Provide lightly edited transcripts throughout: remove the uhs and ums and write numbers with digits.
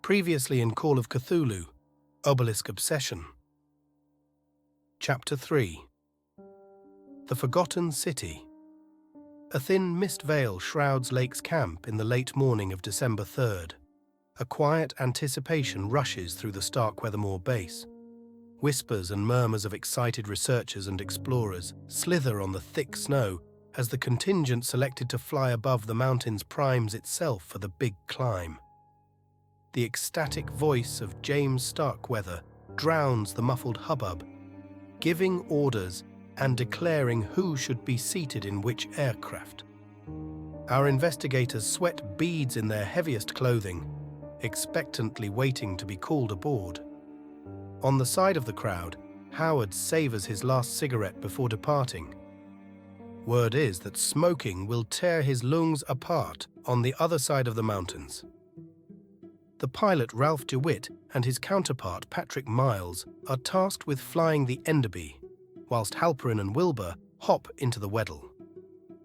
Previously in Call of Cthulhu, Obelisk Obsession. Chapter 3. The Forgotten City. A thin mist veil shrouds Lake's camp in the late morning of December 3rd. A quiet anticipation rushes through the Starkweathermore base. Whispers and murmurs of excited researchers and explorers slither on the thick snow as the contingent selected to fly above the mountains primes itself for the big climb. The ecstatic voice of James Starkweather drowns the muffled hubbub, giving orders and declaring who should be seated in which aircraft. Our investigators sweat beads in their heaviest clothing, expectantly waiting to be called aboard. On the side of the crowd, Howard savors his last cigarette before departing. Word is that smoking will tear his lungs apart on the other side of the mountains. The pilot Ralph DeWitt and his counterpart Patrick Miles are tasked with flying the Enderby, whilst Halperin and Wilbur hop into the Weddell.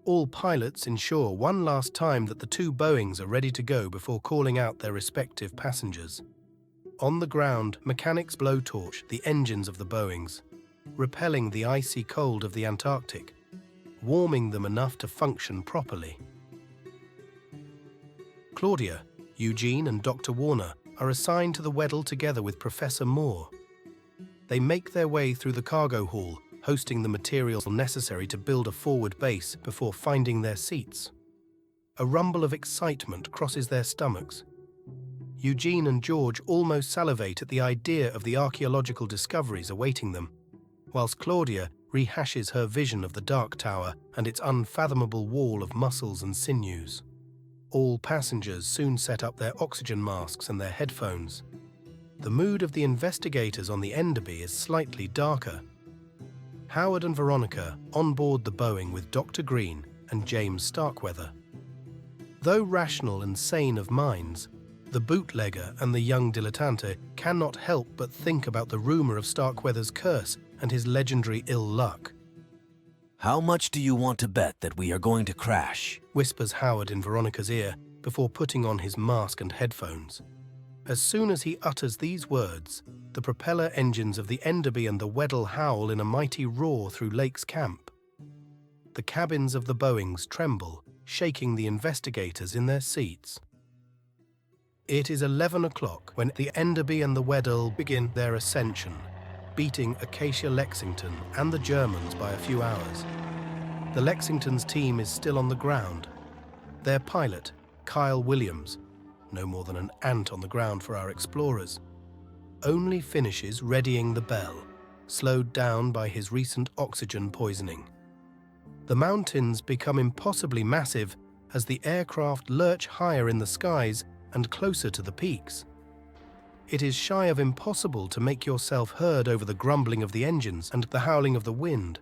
All pilots ensure one last time that the two Boeings are ready to go before calling out their respective passengers. On the ground, mechanics blowtorch the engines of the Boeings, repelling the icy cold of the Antarctic, warming them enough to function properly. Claudia, Eugene and Dr. Warner are assigned to the Weddell together with Professor Moore. They make their way through the cargo hall, hosting the materials necessary to build a forward base before finding their seats. A rumble of excitement crosses their stomachs. Eugene and George almost salivate at the idea of the archaeological discoveries awaiting them, whilst Claudia rehashes her vision of the Dark Tower and its unfathomable wall of muscles and sinews. All passengers soon set up their oxygen masks and their headphones. The mood of the investigators on the Enderby is slightly darker. Howard and Veronica onboard the Boeing with Dr. Green and James Starkweather. Though rational and sane of minds, the bootlegger and the young dilettante cannot help but think about the rumor of Starkweather's curse and his legendary ill luck. "How much do you want to bet that we are going to crash?" whispers Howard in Veronica's ear before putting on his mask and headphones. As soon as he utters these words, the propeller engines of the Enderby and the Weddell howl in a mighty roar through Lake's camp. The cabins of the Boeings tremble, shaking the investigators in their seats. It is 11 o'clock when the Enderby and the Weddell begin their ascension, beating Acacia Lexington and the Germans by a few hours. The Lexington's team is still on the ground. Their pilot, Kyle Williams, no more than an ant on the ground for our explorers, only finishes readying the bell, slowed down by his recent oxygen poisoning. The mountains become impossibly massive as the aircraft lurch higher in the skies and closer to the peaks. It is shy of impossible to make yourself heard over the grumbling of the engines and the howling of the wind,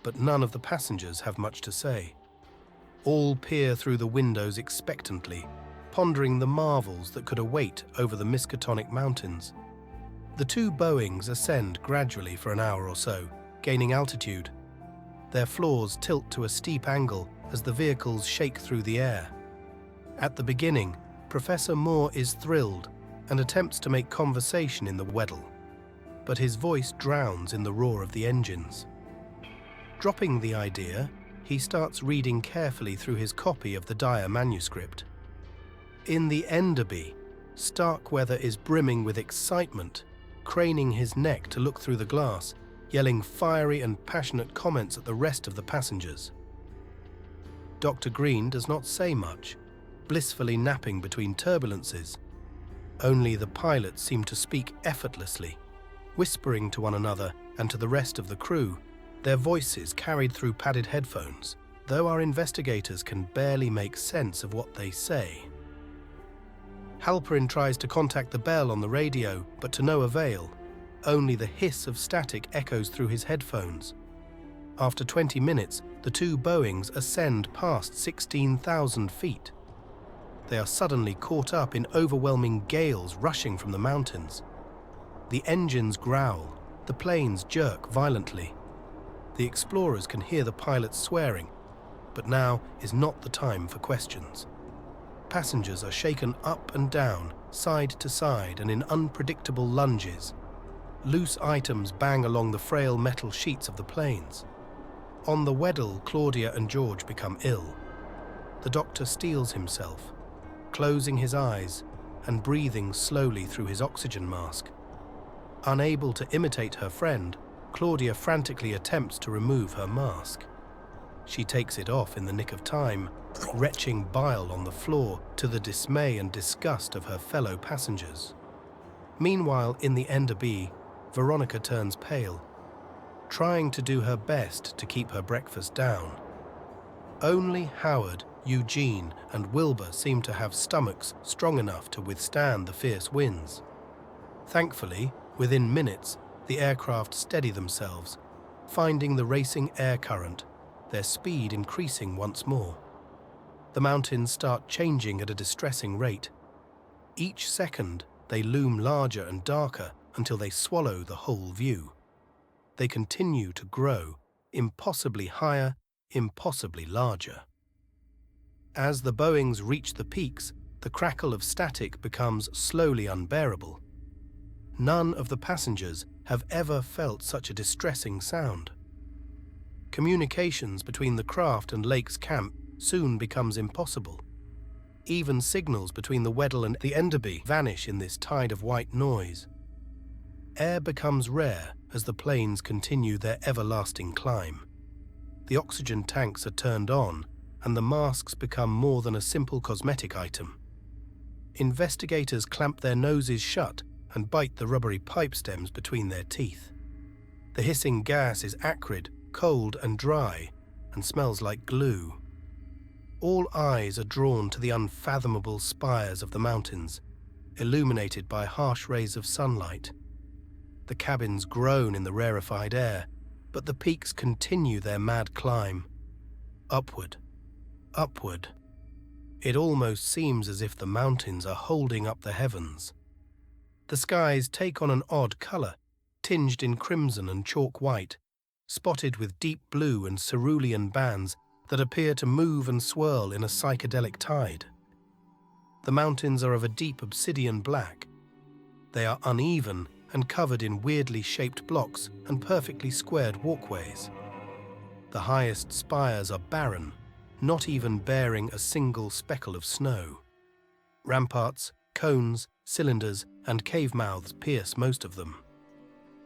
but none of the passengers have much to say. All peer through the windows expectantly, pondering the marvels that could await over the Miskatonic Mountains. The two Boeings ascend gradually for an hour or so, gaining altitude. Their floors tilt to a steep angle as the vehicles shake through the air. At the beginning, Professor Moore is thrilled and attempts to make conversation in the Weddell, but his voice drowns in the roar of the engines. Dropping the idea, he starts reading carefully through his copy of the Dyer manuscript. In the Enderby, Starkweather is brimming with excitement, craning his neck to look through the glass, yelling fiery and passionate comments at the rest of the passengers. Dr. Green does not say much, blissfully napping between turbulences. Only the pilots seem to speak effortlessly, whispering to one another and to the rest of the crew, their voices carried through padded headphones, though our investigators can barely make sense of what they say. Halperin tries to contact the bell on the radio, but to no avail. Only the hiss of static echoes through his headphones. After 20 minutes, the two Boeings ascend past 16,000 feet. They are suddenly caught up in overwhelming gales rushing from the mountains. The engines growl, the planes jerk violently. The explorers can hear the pilots swearing, but now is not the time for questions. Passengers are shaken up and down, side to side, and in unpredictable lunges. Loose items bang along the frail metal sheets of the planes. On the Weddell, Claudia and George become ill. The doctor steels himself, closing his eyes and breathing slowly through his oxygen mask. Unable to imitate her friend, Claudia frantically attempts to remove her mask. She takes it off in the nick of time, retching bile on the floor to the dismay and disgust of her fellow passengers. Meanwhile, in the Enderby, Veronica turns pale, trying to do her best to keep her breakfast down. Only Howard, Eugene, and Wilbur seem to have stomachs strong enough to withstand the fierce winds. Thankfully, within minutes, the aircraft steady themselves, finding the racing air current, their speed increasing once more. The mountains start changing at a distressing rate. Each second, they loom larger and darker until they swallow the whole view. They continue to grow, impossibly higher, impossibly larger. As the Boeings reach the peaks, the crackle of static becomes slowly unbearable. None of the passengers have ever felt such a distressing sound. Communications between the craft and Lake's camp soon becomes impossible. Even signals between the Weddell and the Enderby vanish in this tide of white noise. Air becomes rare as the planes continue their everlasting climb. The oxygen tanks are turned on, and the masks become more than a simple cosmetic item. Investigators clamp their noses shut and bite the rubbery pipe stems between their teeth. The hissing gas is acrid, cold and dry, and smells like glue. All eyes are drawn to the unfathomable spires of the mountains, illuminated by harsh rays of sunlight. The cabins groan in the rarefied air, but the peaks continue their mad climb. Upward, upward. It almost seems as if the mountains are holding up the heavens. The skies take on an odd color, tinged in crimson and chalk white, spotted with deep blue and cerulean bands that appear to move and swirl in a psychedelic tide. The mountains are of a deep obsidian black. They are uneven and covered in weirdly shaped blocks and perfectly squared walkways. The highest spires are barren, not even bearing a single speckle of snow. Ramparts, cones, cylinders, and cave mouths pierce most of them.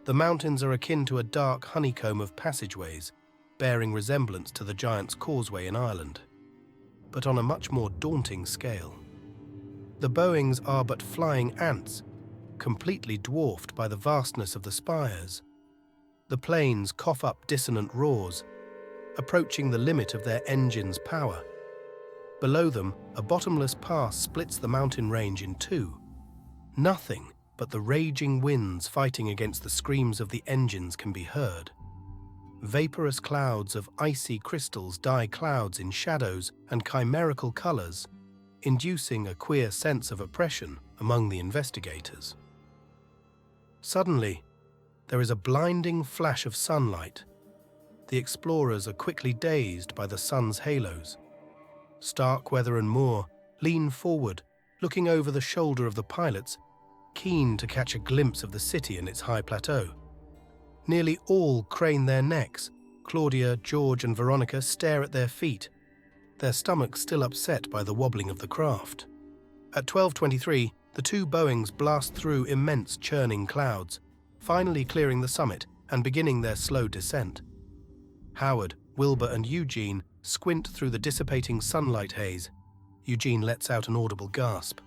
The mountains are akin to a dark honeycomb of passageways, bearing resemblance to the Giant's Causeway in Ireland, but on a much more daunting scale. The Boeings are but flying ants, completely dwarfed by the vastness of the spires. The planes cough up dissonant roars, approaching the limit of their engines' power. Below them, a bottomless pass splits the mountain range in two. Nothing but the raging winds fighting against the screams of the engines can be heard. Vaporous clouds of icy crystals dye clouds in shadows and chimerical colors, inducing a queer sense of oppression among the investigators. Suddenly, there is a blinding flash of sunlight. The explorers are quickly dazed by the sun's halos. Starkweather and Moore lean forward, looking over the shoulder of the pilots, keen to catch a glimpse of the city and its high plateau. Nearly all crane their necks. Claudia, George, and Veronica stare at their feet, their stomachs still upset by the wobbling of the craft. At 12:23, the two Boeings blast through immense churning clouds, finally clearing the summit and beginning their slow descent. Howard, Wilbur, and Eugene squint through the dissipating sunlight haze. Eugene lets out an audible gasp.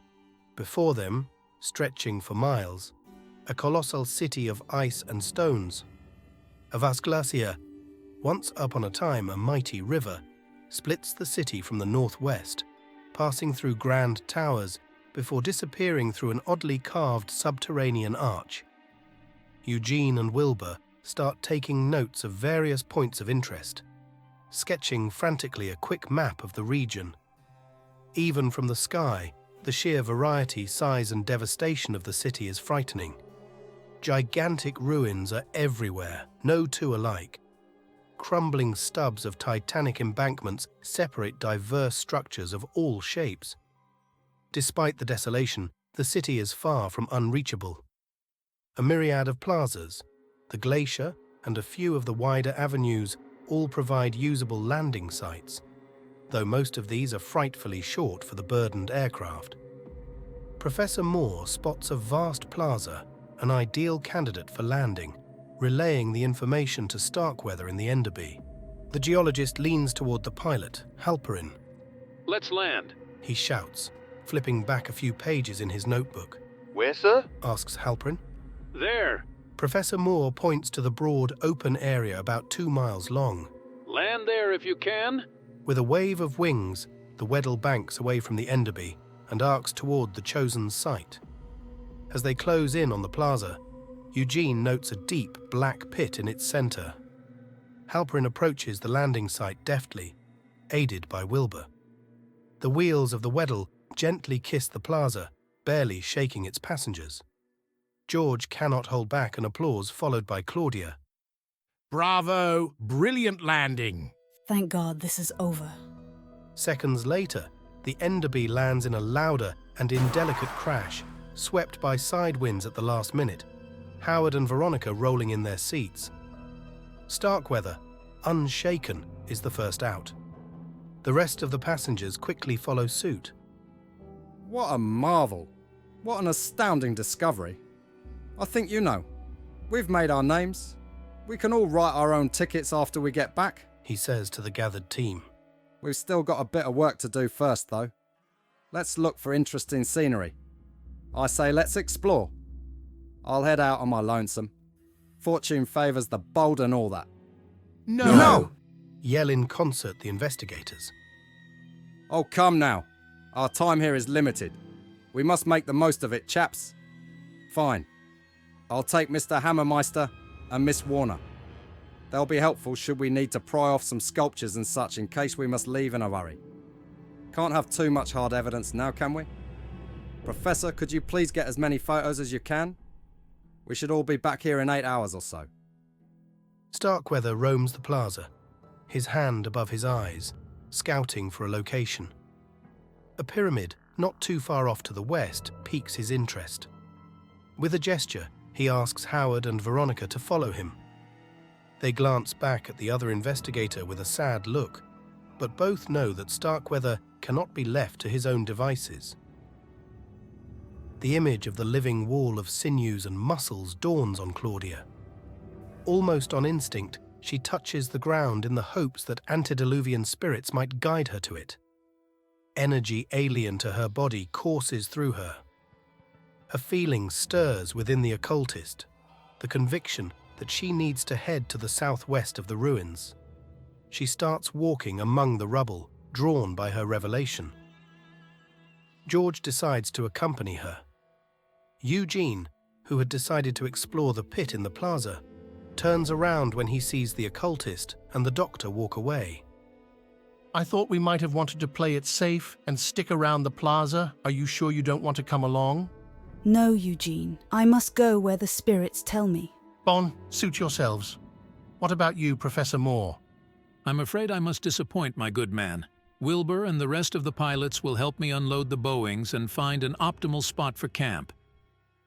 Before them, stretching for miles, a colossal city of ice and stones. A vast glacier, once upon a time a mighty river, splits the city from the northwest, passing through grand towers before disappearing through an oddly carved subterranean arch. Eugene and Wilbur start taking notes of various points of interest, sketching frantically a quick map of the region. Even from the sky, the sheer variety, size, and devastation of the city is frightening. Gigantic ruins are everywhere, no two alike. Crumbling stubs of titanic embankments separate diverse structures of all shapes. Despite the desolation, the city is far from unreachable. A myriad of plazas, the glacier, and a few of the wider avenues all provide usable landing sites, though most of these are frightfully short for the burdened aircraft. Professor Moore spots a vast plaza, an ideal candidate for landing, relaying the information to Starkweather in the Enderby. The geologist leans toward the pilot, Halperin. Let's land. He shouts, flipping back a few pages in his notebook. Where, sir? Asks Halperin. There. Professor Moore points to the broad, open area about 2 miles long. Land there if you can. With a wave of wings, the Weddell banks away from the Enderby and arcs toward the chosen site. As they close in on the plaza, Eugene notes a deep, black pit in its center. Halperin approaches the landing site deftly, aided by Wilbur. The wheels of the Weddell gently kiss the plaza, barely shaking its passengers. George cannot hold back an applause followed by Claudia. Bravo! Brilliant landing! Thank God this is over. Seconds later, the Enderby lands in a louder and indelicate crash, swept by side winds at the last minute, Howard and Veronica rolling in their seats. Starkweather, unshaken, is the first out. The rest of the passengers quickly follow suit. What a marvel. What an astounding discovery. I think you know. We've made our names. We can all write our own tickets after we get back. He says to the gathered team. We've still got a bit of work to do first, though. Let's look for interesting scenery. I say let's explore. I'll head out on my lonesome. Fortune favours the bold and all that. No! Yell in concert the investigators. Oh, come now. Our time here is limited. We must make the most of it, chaps. Fine. I'll take Mr. Hammermeister and Miss Warner. They'll be helpful should we need to pry off some sculptures and such in case we must leave in a hurry. Can't have too much hard evidence now, can we? Professor, could you please get as many photos as you can? We should all be back here in 8 hours or so. Starkweather roams the plaza, his hand above his eyes, scouting for a location. A pyramid, not too far off to the west, piques his interest. With a gesture, he asks Howard and Veronica to follow him. They glance back at the other investigator with a sad look, but both know that Starkweather cannot be left to his own devices. The image of the living wall of sinews and muscles dawns on Claudia. Almost on instinct, she touches the ground in the hopes that antediluvian spirits might guide her to it. Energy alien to her body courses through her. A feeling stirs within the occultist, the conviction that she needs to head to the southwest of the ruins. She starts walking among the rubble, drawn by her revelation. George decides to accompany her. Eugene, who had decided to explore the pit in the plaza, turns around when he sees the occultist and the doctor walk away. I thought we might have wanted to play it safe and stick around the plaza. Are you sure you don't want to come along? No, Eugene. I must go where the spirits tell me. Bon, suit yourselves. What about you, Professor Moore? I'm afraid I must disappoint my good man. Wilbur and the rest of the pilots will help me unload the Boeings and find an optimal spot for camp.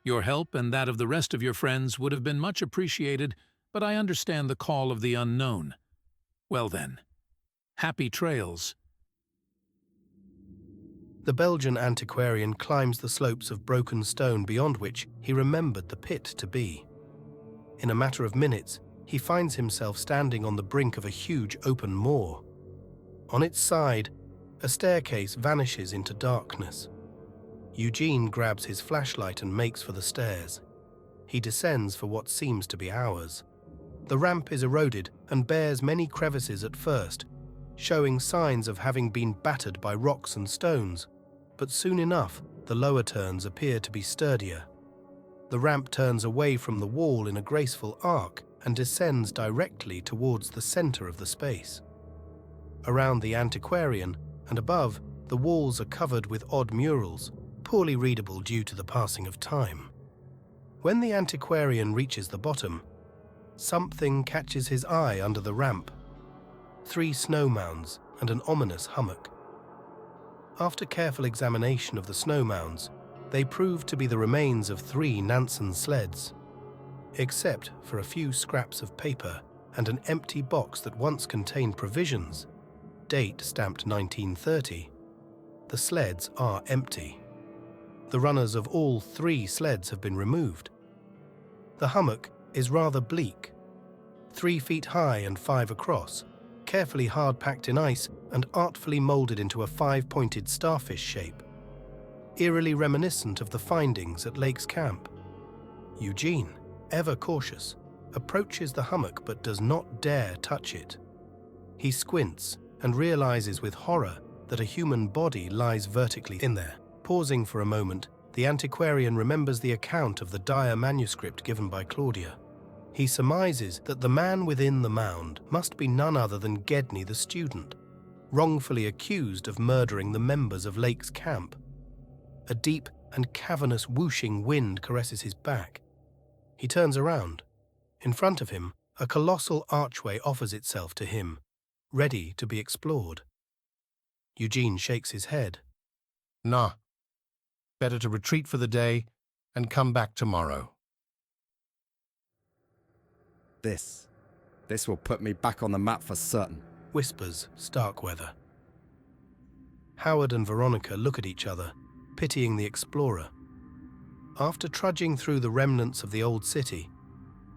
Your help and that of the rest of your friends would have been much appreciated, but I understand the call of the unknown. Well then, happy trails. The Belgian antiquarian climbs the slopes of broken stone beyond which he remembered the pit to be. In a matter of minutes, he finds himself standing on the brink of a huge open moor. On its side, a staircase vanishes into darkness. Eugene grabs his flashlight and makes for the stairs. He descends for what seems to be hours. The ramp is eroded and bears many crevices at first, showing signs of having been battered by rocks and stones, but soon enough the lower turns appear to be sturdier. The ramp turns away from the wall in a graceful arc and descends directly towards the center of the space. Around the antiquarian and above, the walls are covered with odd murals, poorly readable due to the passing of time. When the antiquarian reaches the bottom, something catches his eye under the ramp. 3 snow mounds and an ominous hummock. After careful examination of the snow mounds, they proved to be the remains of 3 Nansen sleds. Except for a few scraps of paper and an empty box that once contained provisions, date stamped 1930, the sleds are empty. The runners of all 3 sleds have been removed. The hummock is rather bleak, 3 feet high and 5 across, carefully hard-packed in ice and artfully moulded into a 5-pointed starfish shape, eerily reminiscent of the findings at Lake's camp. Eugene, ever cautious, approaches the hummock but does not dare touch it. He squints and realizes with horror that a human body lies vertically in there. Pausing for a moment, the antiquarian remembers the account of the dire manuscript given by Claudia. He surmises that the man within the mound must be none other than Gedney the student, wrongfully accused of murdering the members of Lake's camp. A deep and cavernous whooshing wind caresses his back. He turns around. In front of him, a colossal archway offers itself to him, ready to be explored. Eugene shakes his head. Nah. Better to retreat for the day and come back tomorrow. This will put me back on the map for certain, whispers Starkweather. Howard and Veronica look at each other, pitying the explorer. After trudging through the remnants of the old city,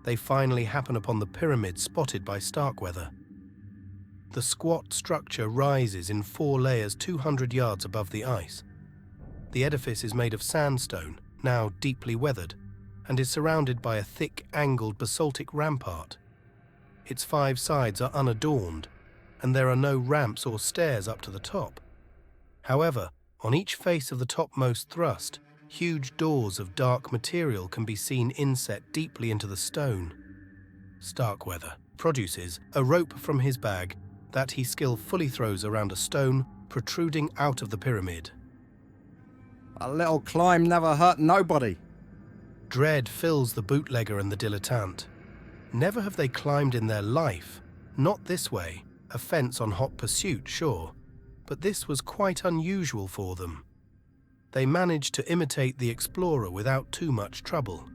they finally happen upon the pyramid spotted by Starkweather. The squat structure rises in 4 layers 200 yards above the ice. The edifice is made of sandstone, now deeply weathered, and is surrounded by a thick, angled basaltic rampart. Its 5 sides are unadorned, and there are no ramps or stairs up to the top. However, on each face of the topmost thrust, huge doors of dark material can be seen inset deeply into the stone. Starkweather produces a rope from his bag that he skillfully throws around a stone protruding out of the pyramid. A little climb never hurt nobody. Dread fills the bootlegger and the dilettante. Never have they climbed in their life. Not this way, a fence on hot pursuit, sure, but this was quite unusual for them. They managed to imitate the explorer without too much trouble,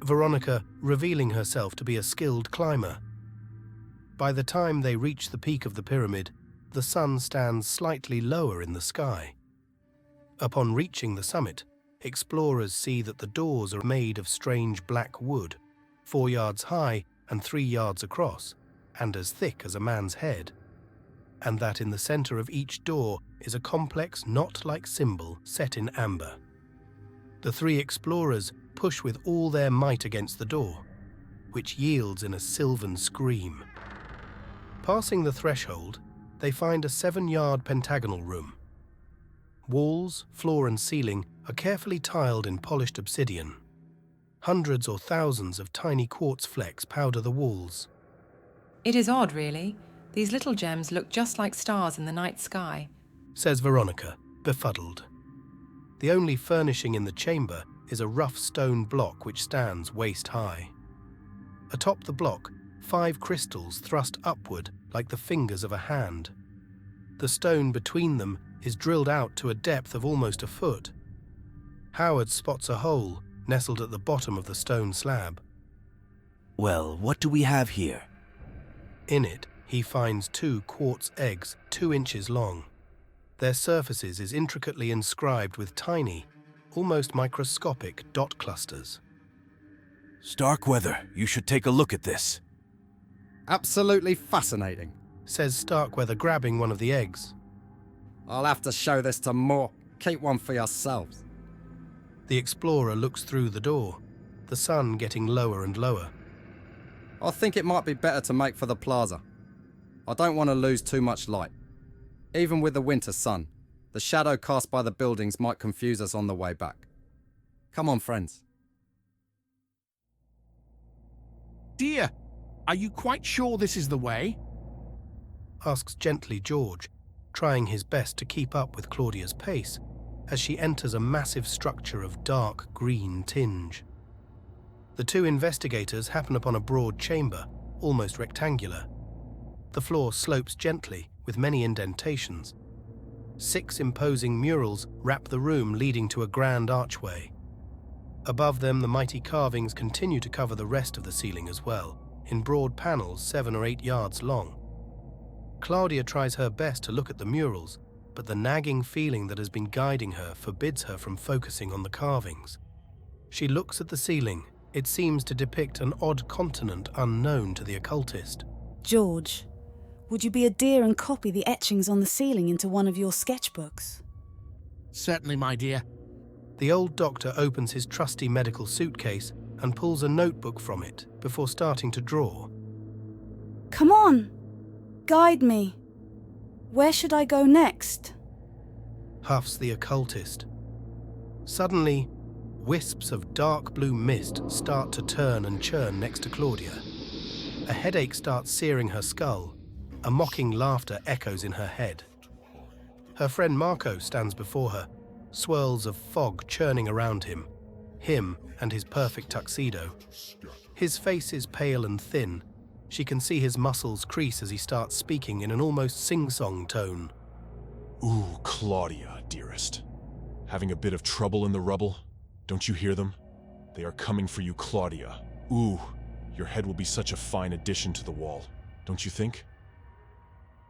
Veronica revealing herself to be a skilled climber. By the time they reach the peak of the pyramid, the sun stands slightly lower in the sky. Upon reaching the summit, explorers see that the doors are made of strange black wood, 4 yards high and 3 yards across, and as thick as a man's head, and that in the center of each door is a complex knot-like symbol set in amber. The 3 explorers push with all their might against the door, which yields in a sylvan scream. Passing the threshold, they find a 7-yard pentagonal room. Walls, floor and ceiling are carefully tiled in polished obsidian. Hundreds or thousands of tiny quartz flecks powder the walls. It is odd, really. These little gems look just like stars in the night sky, says Veronica, befuddled. The only furnishing in the chamber is a rough stone block which stands waist high. Atop the block, 5 crystals thrust upward like the fingers of a hand. The stone between them is drilled out to a depth of almost a foot. Howard spots a hole nestled at the bottom of the stone slab. Well, what do we have here? In it, he finds 2 quartz eggs 2 inches long. Their surfaces is intricately inscribed with tiny, almost microscopic dot clusters. Starkweather, you should take a look at this. Absolutely fascinating, says Starkweather, grabbing one of the eggs. I'll have to show this to more. Keep one for yourselves. The explorer looks through the door, the sun getting lower and lower. I think it might be better to make for the plaza. I don't want to lose too much light. Even with the winter sun, the shadow cast by the buildings might confuse us on the way back. Come on, friends. Dear, are you quite sure this is the way? Asks gently George, trying his best to keep up with Claudia's pace as she enters a massive structure of dark green tinge. The 2 investigators happen upon a broad chamber, almost rectangular. The floor slopes gently, with many indentations. 6 imposing murals wrap the room, leading to a grand archway. Above them, the mighty carvings continue to cover the rest of the ceiling as well, in broad panels 7 or 8 yards long. Claudia tries her best to look at the murals, but the nagging feeling that has been guiding her forbids her from focusing on the carvings. She looks at the ceiling. It seems to depict an odd continent unknown to the occultist. George, would you be a dear and copy the etchings on the ceiling into one of your sketchbooks? Certainly, my dear. The old doctor opens his trusty medical suitcase and pulls a notebook from it before starting to draw. Come on! Guide me. Where should I go next? Huffs the occultist. Suddenly, wisps of dark blue mist start to turn and churn next to Claudia. A headache starts searing her skull. A mocking laughter echoes in her head. Her friend Marco stands before her, swirls of fog churning around him and his perfect tuxedo. His face is pale and thin. She can see his muscles crease as he starts speaking in an almost sing-song tone. Ooh, Claudia, dearest. Having a bit of trouble in the rubble? Don't you hear them? They are coming for you, Claudia. Ooh, your head will be such a fine addition to the wall, don't you think?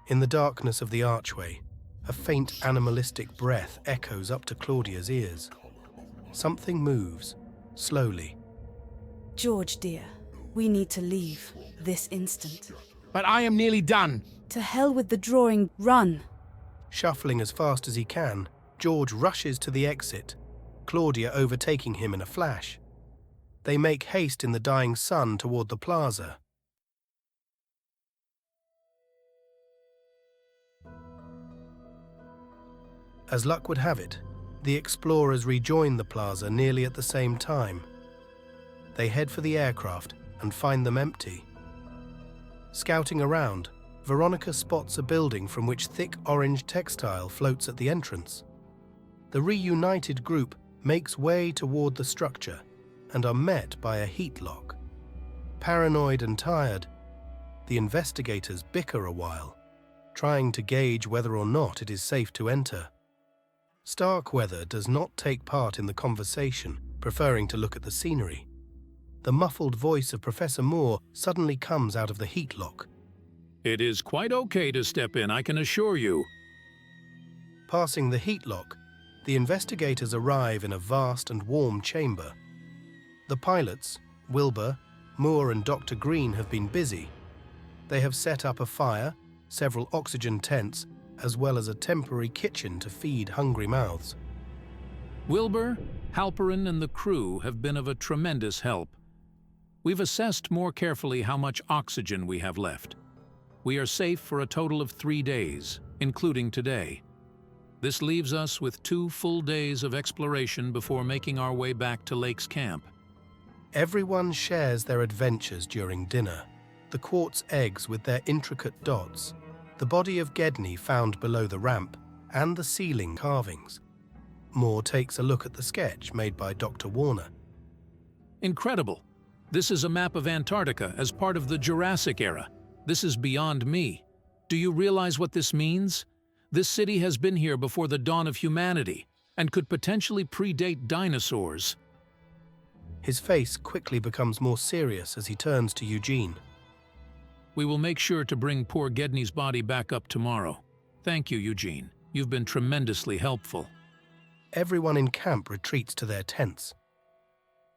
In the darkness of the archway, a faint animalistic breath echoes up to Claudia's ears. Something moves, slowly. George, dear, we need to leave this instant. But I am nearly done. To hell with the drawing, run. Shuffling as fast as he can, George rushes to the exit, Claudia overtaking him in a flash. They make haste in the dying sun toward the plaza. As luck would have it, the explorers rejoin the plaza nearly at the same time. They head for the aircraft and find them empty. Scouting around, Veronica spots a building from which thick orange textile floats at the entrance. The reunited group makes way toward the structure and are met by a heat lock. Paranoid and tired, the investigators bicker a while, trying to gauge whether or not it is safe to enter. Starkweather does not take part in the conversation, preferring to look at the scenery. The muffled voice of Professor Moore suddenly comes out of the heat lock. It is quite okay to step in, I can assure you. Passing the heat lock, the investigators arrive in a vast and warm chamber. The pilots, Wilbur, Moore and Dr. Green, have been busy. They have set up a fire, several oxygen tents, as well as a temporary kitchen to feed hungry mouths. Wilbur, Halperin, and the crew have been of a tremendous help. We've assessed more carefully how much oxygen we have left. We are safe for a total of 3 days, including today. This leaves us with 2 full days of exploration before making our way back to Lake's camp. Everyone shares their adventures during dinner. The quartz eggs with their intricate dots, the body of Gedney found below the ramp, and the ceiling carvings. Moore takes a look at the sketch made by Dr. Warner. Incredible! This is a map of Antarctica as part of the Jurassic era. This is beyond me. Do you realize what this means? This city has been here before the dawn of humanity and could potentially predate dinosaurs. His face quickly becomes more serious as he turns to Eugene. We will make sure to bring poor Gedney's body back up tomorrow. Thank you, Eugene. You've been tremendously helpful. Everyone in camp retreats to their tents.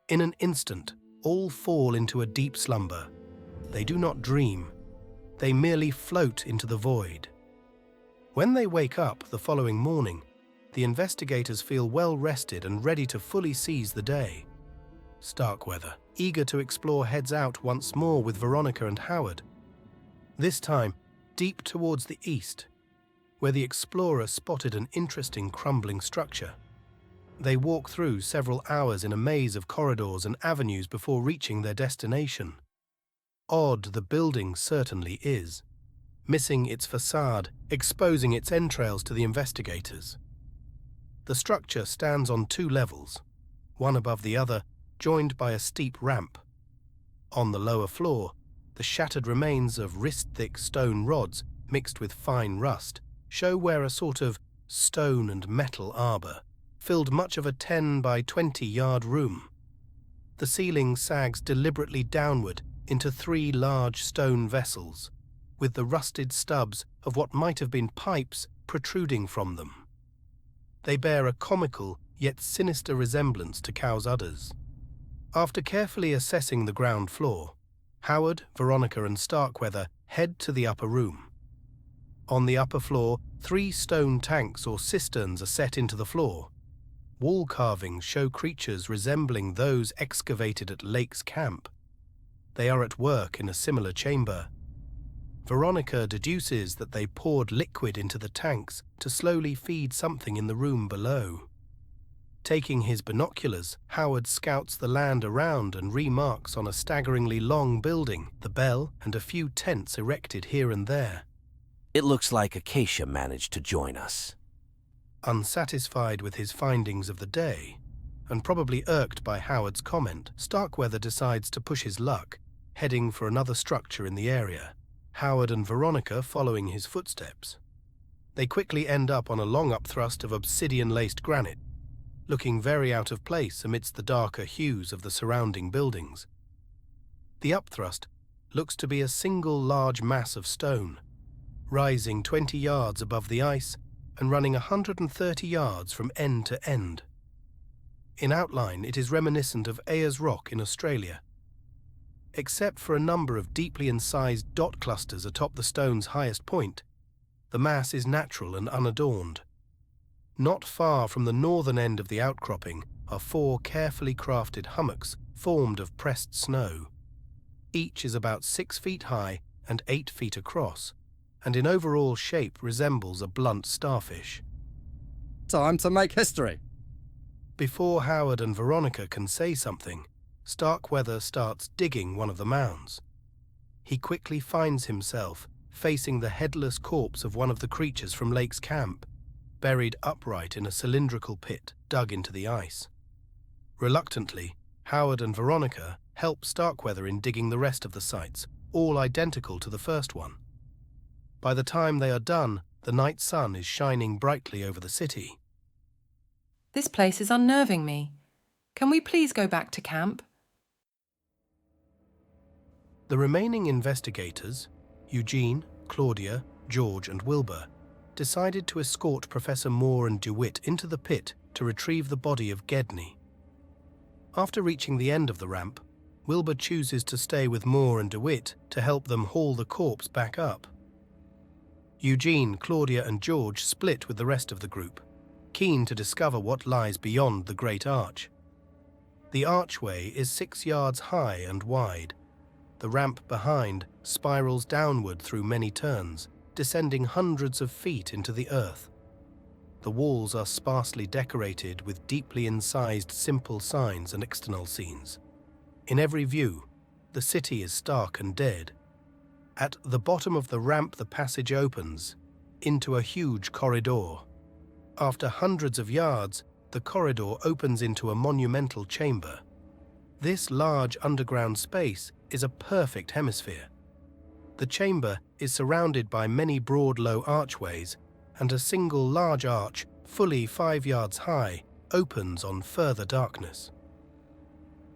In an instant, all fall into a deep slumber. They do not dream. They merely float into the void. When they wake up the following morning, the investigators feel well rested and ready to fully seize the day. Starkweather, eager to explore, heads out once more with Veronica and Howard. This time, deep towards the east, where the explorer spotted an interesting crumbling structure. They walk through several hours in a maze of corridors and avenues before reaching their destination. Odd the building certainly is, missing its facade, exposing its entrails to the investigators. The structure stands on 2 levels, one above the other, joined by a steep ramp. On the lower floor, the shattered remains of wrist-thick stone rods mixed with fine rust show where a sort of stone and metal arbor filled much of a 10 by 20-yard room. The ceiling sags deliberately downward into 3 large stone vessels, with the rusted stubs of what might have been pipes protruding from them. They bear a comical yet sinister resemblance to cows' udders. After carefully assessing the ground floor, Howard, Veronica and Starkweather head to the upper room. On the upper floor, 3 stone tanks or cisterns are set into the floor. Wall carvings show creatures resembling those excavated at Lake's camp. They are at work in a similar chamber. Veronica deduces that they poured liquid into the tanks to slowly feed something in the room below. Taking his binoculars, Howard scouts the land around and remarks on a staggeringly long building, the bell, and a few tents erected here and there. It looks like Acacia managed to join us. Unsatisfied with his findings of the day, and probably irked by Howard's comment, Starkweather decides to push his luck, heading for another structure in the area, Howard and Veronica following his footsteps. They quickly end up on a long upthrust of obsidian-laced granite, looking very out of place amidst the darker hues of the surrounding buildings. The upthrust looks to be a single large mass of stone, rising 20 yards above the ice and running 130 yards from end to end. In outline, it is reminiscent of Ayers Rock in Australia. Except for a number of deeply incised dot clusters atop the stone's highest point, the mass is natural and unadorned. Not far from the northern end of the outcropping are 4 carefully crafted hummocks formed of pressed snow. Each is about 6 feet high and 8 feet across, and in overall shape resembles a blunt starfish. Time to make history. Before Howard and Veronica can say something, Starkweather starts digging one of the mounds. He quickly finds himself facing the headless corpse of one of the creatures from Lake's camp, buried upright in a cylindrical pit dug into the ice. Reluctantly, Howard and Veronica help Starkweather in digging the rest of the sites, all identical to the first one. By the time they are done, the night sun is shining brightly over the city. This place is unnerving me. Can we please go back to camp? The remaining investigators, Eugene, Claudia, George and Wilbur, decided to escort Professor Moore and DeWitt into the pit to retrieve the body of Gedney. After reaching the end of the ramp, Wilbur chooses to stay with Moore and DeWitt to help them haul the corpse back up. Eugene, Claudia and George split with the rest of the group, keen to discover what lies beyond the Great Arch. The archway is 6 yards high and wide. The ramp behind spirals downward through many turns, descending hundreds of feet into the earth. The walls are sparsely decorated with deeply incised simple signs and external scenes. In every view, the city is stark and dead. At the bottom of the ramp, the passage opens into a huge corridor. After hundreds of yards, the corridor opens into a monumental chamber. This large underground space is a perfect hemisphere. The chamber is surrounded by many broad low archways, and a single large arch, fully 5 yards high, opens on further darkness.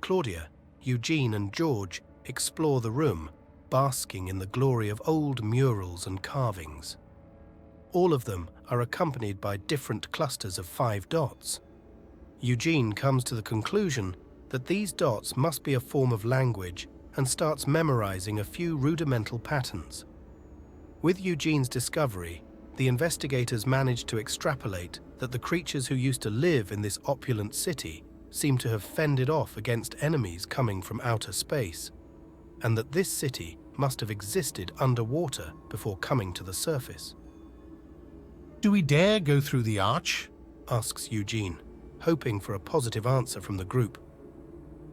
Claudia, Eugene and George explore the room, basking in the glory of old murals and carvings. All of them are accompanied by different clusters of 5 dots. Eugene comes to the conclusion that these dots must be a form of language and starts memorizing a few rudimental patterns. With Eugene's discovery, the investigators managed to extrapolate that the creatures who used to live in this opulent city seem to have fended off against enemies coming from outer space, and that this city must have existed underwater before coming to the surface. Do we dare go through the arch? Asks Eugene, hoping for a positive answer from the group.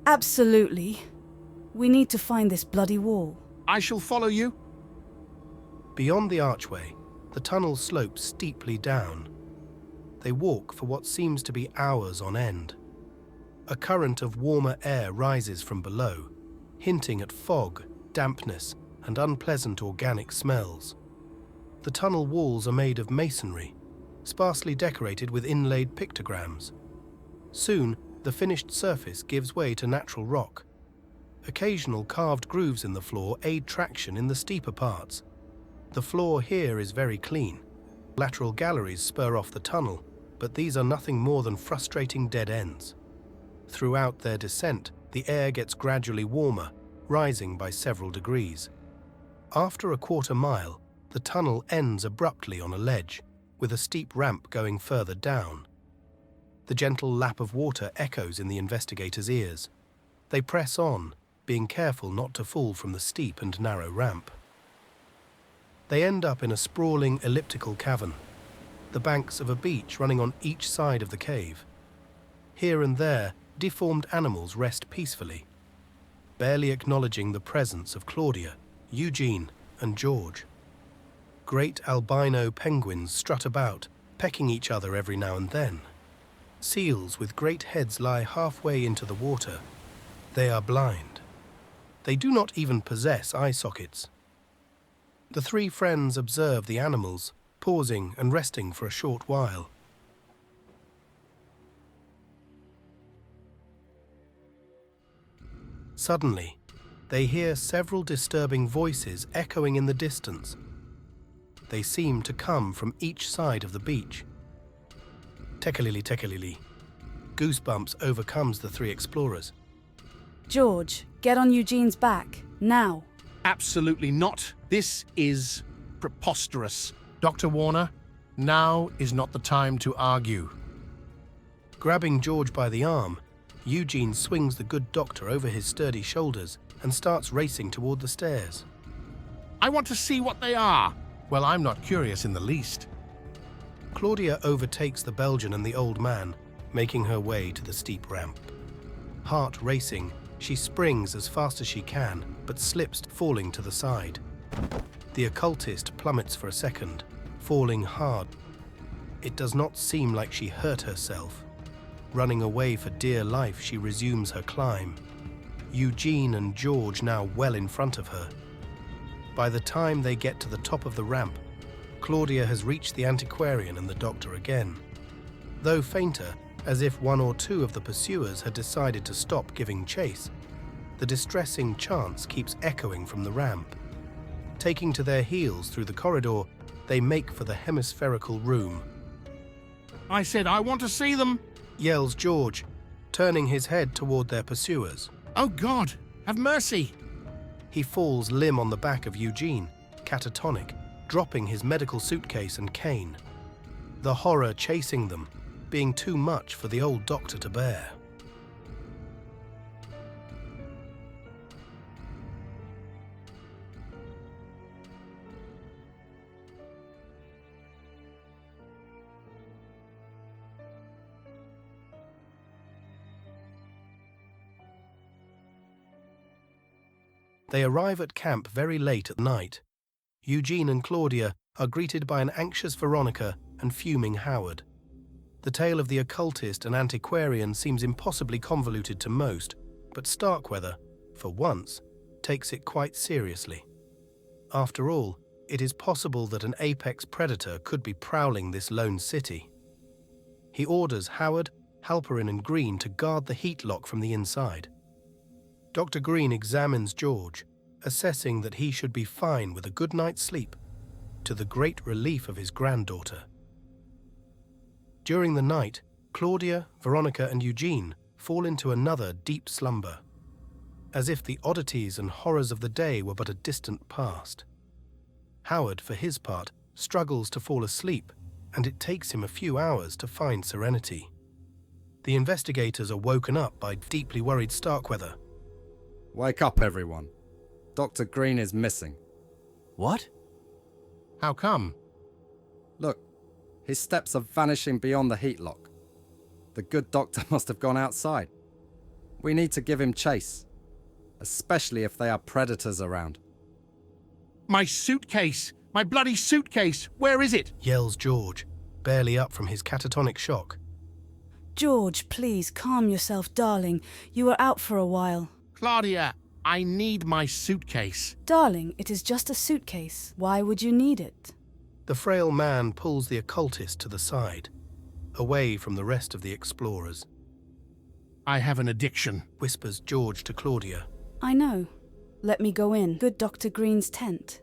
Absolutely. We need to find this bloody wall. I shall follow you. Beyond the archway, the tunnel slopes steeply down. They walk for what seems to be hours on end. A current of warmer air rises from below, hinting at fog, dampness, and unpleasant organic smells. The tunnel walls are made of masonry, sparsely decorated with inlaid pictograms. Soon, the finished surface gives way to natural rock. Occasional carved grooves in the floor aid traction in the steeper parts. The floor here is very clean. Lateral galleries spur off the tunnel, but these are nothing more than frustrating dead ends. Throughout their descent, the air gets gradually warmer, rising by several degrees. After a quarter mile, the tunnel ends abruptly on a ledge, with a steep ramp going further down. The gentle lap of water echoes in the investigators' ears. They press on, being careful not to fall from the steep and narrow ramp. They end up in a sprawling elliptical cavern, the banks of a beach running on each side of the cave. Here and there, deformed animals rest peacefully, barely acknowledging the presence of Claudia, Eugene, and George. Great albino penguins strut about, pecking each other every now and then. Seals with great heads lie halfway into the water. They are blind. They do not even possess eye sockets. The three friends observe the animals, pausing and resting for a short while. Suddenly, they hear several disturbing voices echoing in the distance. They seem to come from each side of the beach. Tekalili, tekalili. Goosebumps overcomes the three explorers. George, get on Eugene's back, now. Absolutely not. This is preposterous. Dr. Warner, now is not the time to argue. Grabbing George by the arm, Eugene swings the good doctor over his sturdy shoulders and starts racing toward the stairs. I want to see what they are. Well, I'm not curious in the least. Claudia overtakes the Belgian and the old man, making her way to the steep ramp. Heart racing, she springs as fast as she can, but slips, falling to the side. The occultist plummets for a second, falling hard. It does not seem like she hurt herself. Running away for dear life, she resumes her climb. Eugene and George now well in front of her. By the time they get to the top of the ramp, Claudia has reached the antiquarian and the doctor again. Though fainter, as if one or two of the pursuers had decided to stop giving chase, the distressing chants keeps echoing from the ramp. Taking to their heels through the corridor, they make for the hemispherical room. I said I want to see them, Yells George, turning his head toward their pursuers. Oh God, have mercy. He falls limb on the back of Eugene, catatonic, dropping his medical suitcase and cane. The horror chasing them, being too much for the old doctor to bear. They arrive at camp very late at night. Eugene and Claudia are greeted by an anxious Veronica and fuming Howard. The tale of the occultist and antiquarian seems impossibly convoluted to most, but Starkweather, for once, takes it quite seriously. After all, it is possible that an apex predator could be prowling this lone city. He orders Howard, Halperin and Green to guard the heat lock from the inside. Dr. Green examines George, assessing that he should be fine with a good night's sleep, to the great relief of his granddaughter. During the night, Claudia, Veronica and Eugene fall into another deep slumber, as if the oddities and horrors of the day were but a distant past. Howard, for his part, struggles to fall asleep, and it takes him a few hours to find serenity. The investigators are woken up by deeply worried Starkweather. Wake up, everyone. Dr. Green is missing. What? How come? Look, his steps are vanishing beyond the heat lock. The good doctor must have gone outside. We need to give him chase, especially if there are predators around. My suitcase! My bloody suitcase! Where is it? Yells George, barely up from his catatonic shock. George, please, calm yourself, darling. You were out for a while. Claudia, I need my suitcase. Darling, it is just a suitcase. Why would you need it? The frail man pulls the occultist to the side, away from the rest of the explorers. I have an addiction. Whispers George to Claudia. I know. Let me go in. Good Dr. Green's tent.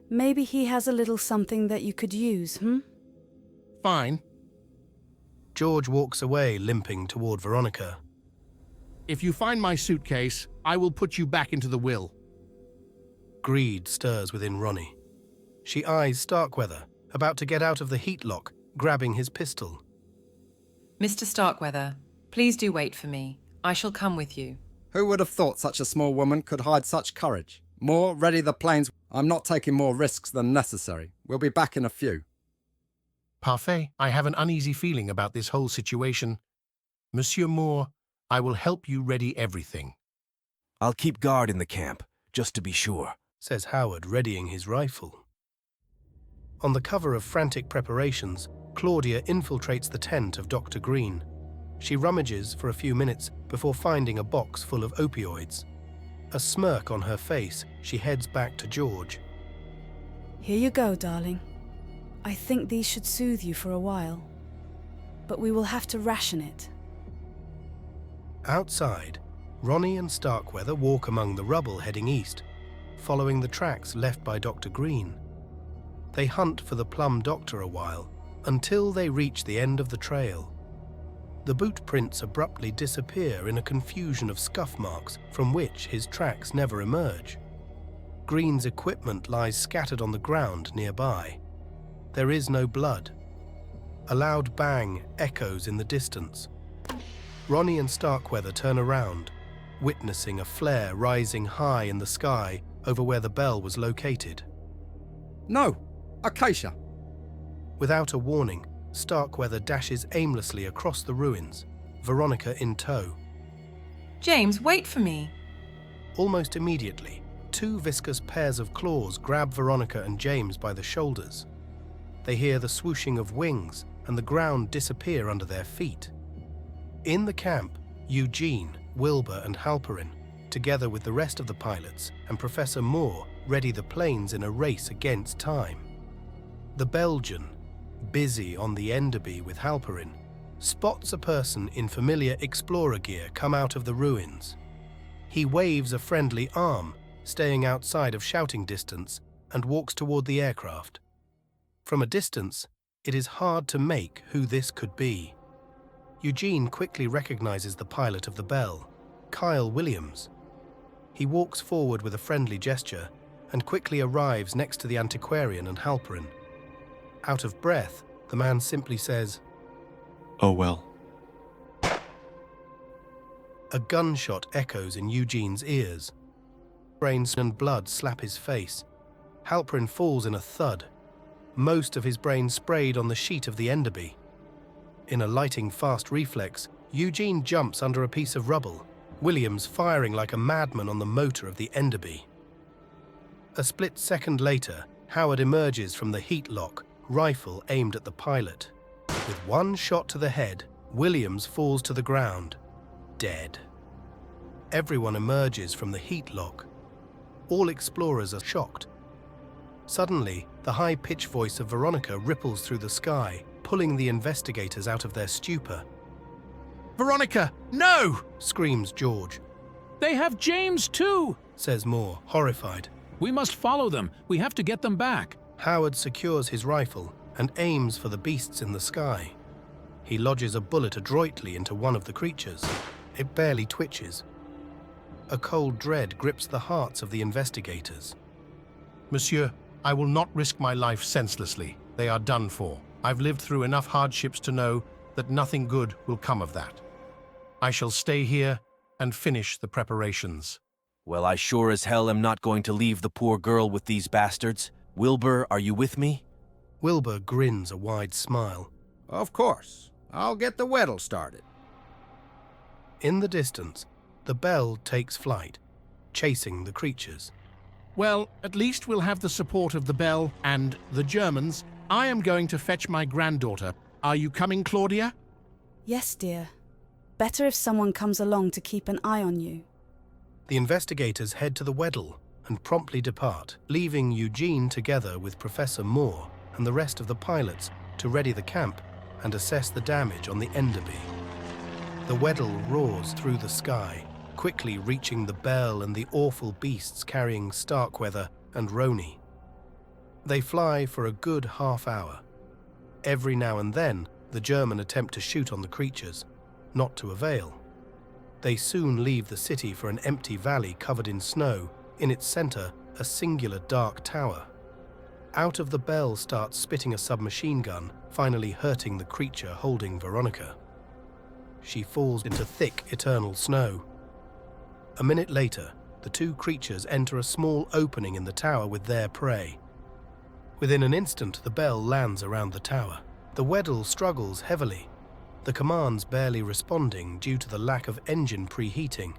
Maybe he has a little something that you could use, Fine. George walks away, limping toward Veronica. If you find my suitcase, I will put you back into the will. Greed stirs within Ronnie. She eyes Starkweather, about to get out of the heat lock, grabbing his pistol. Mr. Starkweather, please do wait for me. I shall come with you. Who would have thought such a small woman could hide such courage? Moore, ready the planes. I'm not taking more risks than necessary. We'll be back in a few. Parfait, I have an uneasy feeling about this whole situation. Monsieur Moore, I will help you ready everything. I'll keep guard in the camp, just to be sure, says Howard, readying his rifle. On the cover of frantic preparations, Claudia infiltrates the tent of Dr. Green. She rummages for a few minutes before finding a box full of opioids. A smirk on her face, she heads back to George. Here you go, darling. I think these should soothe you for a while. But we will have to ration it. Outside, Ronnie and Starkweather walk among the rubble heading east, following the tracks left by Dr. Green. They hunt for the Plum Doctor a while, until they reach the end of the trail. The boot prints abruptly disappear in a confusion of scuff marks from which his tracks never emerge. Green's equipment lies scattered on the ground nearby. There is no blood. A loud bang echoes in the distance. Ronnie and Starkweather turn around, witnessing a flare rising high in the sky over where the bell was located. No! Acacia! Without a warning, Starkweather dashes aimlessly across the ruins, Veronica in tow. James, wait for me. Almost immediately, two viscous pairs of claws grab Veronica and James by the shoulders. They hear the swooshing of wings and the ground disappear under their feet. In the camp, Eugene, Wilbur and Halperin, together with the rest of the pilots and Professor Moore, ready the planes in a race against time. The Belgian, busy on the Enderby with Halperin, spots a person in familiar explorer gear come out of the ruins. He waves a friendly arm, staying outside of shouting distance, and walks toward the aircraft. From a distance, it is hard to make who this could be. Eugene quickly recognizes the pilot of the Bell, Kyle Williams. He walks forward with a friendly gesture and quickly arrives next to the antiquarian and Halperin. Out of breath, the man simply says, Oh well. A gunshot echoes in Eugene's ears. Brains and blood slap his face. Halperin falls in a thud, most of his brain sprayed on the sheet of the Enderby. In a lightning-fast reflex, Eugene jumps under a piece of rubble, Williams firing like a madman on the motor of the Enderby. A split second later, Howard emerges from the heat lock, rifle aimed at the pilot. With one shot to the head, Williams falls to the ground, dead. Everyone emerges from the heat lock. All explorers are shocked. Suddenly, the high-pitched voice of Veronica ripples through the sky, pulling the investigators out of their stupor. Veronica, no! Screams George. They have James too, Says Moore, horrified. We must follow them. We have to get them back. Howard secures his rifle and aims for the beasts in the sky. He lodges a bullet adroitly into one of the creatures. It barely twitches. A cold dread grips the hearts of the investigators. Monsieur, I will not risk my life senselessly. They are done for. I've lived through enough hardships to know that nothing good will come of that. I shall stay here and finish the preparations. Well, I sure as hell am not going to leave the poor girl with these bastards. Wilbur, are you with me? Wilbur grins a wide smile. Of course. I'll get the Weddle started. In the distance, the Bell takes flight, chasing the creatures. Well, at least we'll have the support of the Bell and the Germans. I am going to fetch my granddaughter. Are you coming, Claudia? Yes, dear. Better if someone comes along to keep an eye on you. The investigators head to the Weddle and promptly depart, leaving Eugene together with Professor Moore and and the rest of the pilots to ready the camp and assess the damage on the Enderby. The Weddell roars through the sky, quickly reaching the Bell and the awful beasts carrying Starkweather and Roni. They fly for a good half hour. Every now and then, the German attempt to shoot on the creatures, not to avail. They soon leave the city for an empty valley covered in snow, in its center a singular dark tower. Out of the Bell starts spitting a submachine gun, finally hurting the creature holding Veronica. She falls into thick, eternal snow. A minute later, the two creatures enter a small opening in the tower with their prey. Within an instant, the Bell lands around the tower. The Weddell struggles heavily, the commands barely responding due to the lack of engine preheating.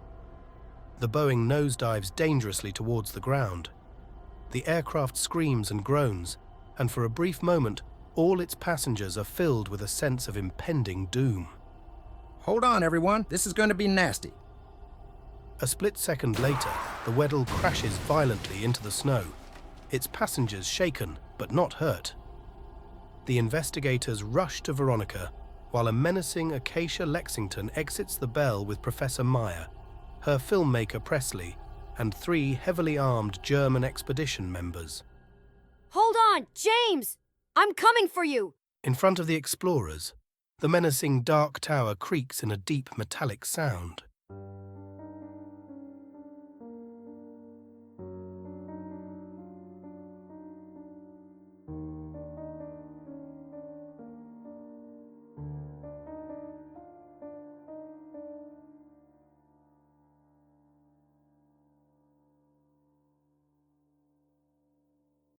The Boeing nosedives dangerously towards the ground. The aircraft screams and groans, and for a brief moment, all its passengers are filled with a sense of impending doom. Hold on, everyone. This is going to be nasty. A split second later, the Weddell crashes violently into the snow, its passengers shaken but not hurt. The investigators rush to Veronica, while a menacing Acacia Lexington exits the Bell with Professor Meyer, her filmmaker Presley, and 3 heavily armed German expedition members. Hold on, James! I'm coming for you! In front of the explorers, the menacing dark tower creaks in a deep metallic sound.